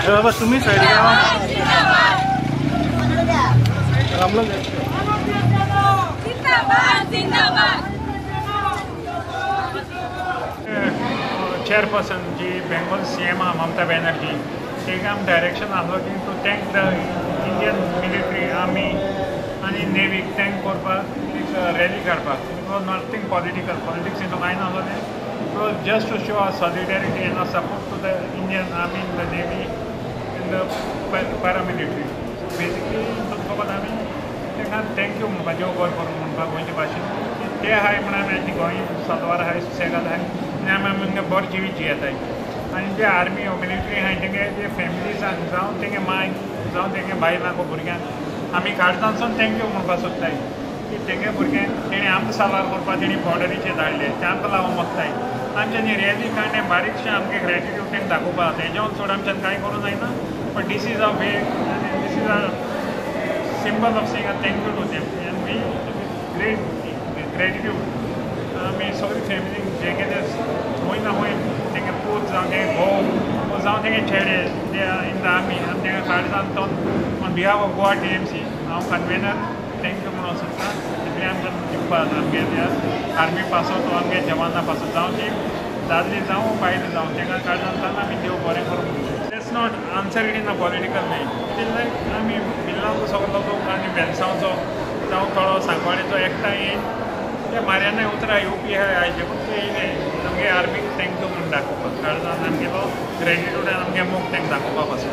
बाबा तुम्ही side chairperson जी Bengal CM Mamata Banerjee take direction allocating to thank the Indian military, army and navy thank करपाक एक rally काडपाक. It was nothing political. Politics into कांय नासलें. It was just to show our solidarity and our support to the Indian army, the navy, and the paramilitary. So basically, तुमकां आमी ताका thank you म्हणपाक देव बरें करूं म्हणपाक गोंयचे भाशेन ते आहाय म्हण आमी आतां गोंय सदवार आहाय सुसेगाद आहाय आनी आमी आमकां बरें जिवीत जियेताय. आनी जे आर्मी ओ मिलिटरी आहाय तेंगे जे फॅमिलीजांक जावं तेंगे मांयक जावं तेंगे बायलांक ओ भुरग्यांक आमी काळजांतसून थँक्यू म्हणपाक सोदताय की तेंगे भुरग्यांक तेणें आमकां सालार करपाक तेणी बॉर्डरीचेर धाडले ते आमकां लागून मागताय. आमच्या न्ही रॅली काडणे बारीकशें आमगे ग्रेटिट्यूड तेंका दाखोवपाक जाता. हेज्या चड आमच्यान कांय करूं जायना but these is a way आनी this is a symbol of saying a thank you to them and we great gratitude आमी सगळी फॅमिली जे कितें खंय ना खंय तेंगे पूत जावं तेंगे घोव जावं तेंगे चेडे ते इन द आर्मी आनी तेंगे काळजान तो on behalf of Goa TMC हांव कन्वेनर थँक्यू म्हणून सोदतां इतलें आमकां दिवपाक जाता आमगे त्या आर्मी पासत वा आमगे जवाना पासत जावं ती दादली जावं बायली जावं तेंका काळजान आमी देव बरें करूं. That's not answered in a political way. It is like आमी मिलांचो सगळो लोक आनी बेलसांवचो जावं थोडो सांकवाळेचो एकठांय येवन ते मार्याना उतरां येवपी आयचे फक्त येयले आमगे आर्मीक थँक्यू म्हणून दाखोवपाक काळजान आमगेलो ग्रेटिट्यूड आनी आमगे मोग तेंका दाखोवपा पासून.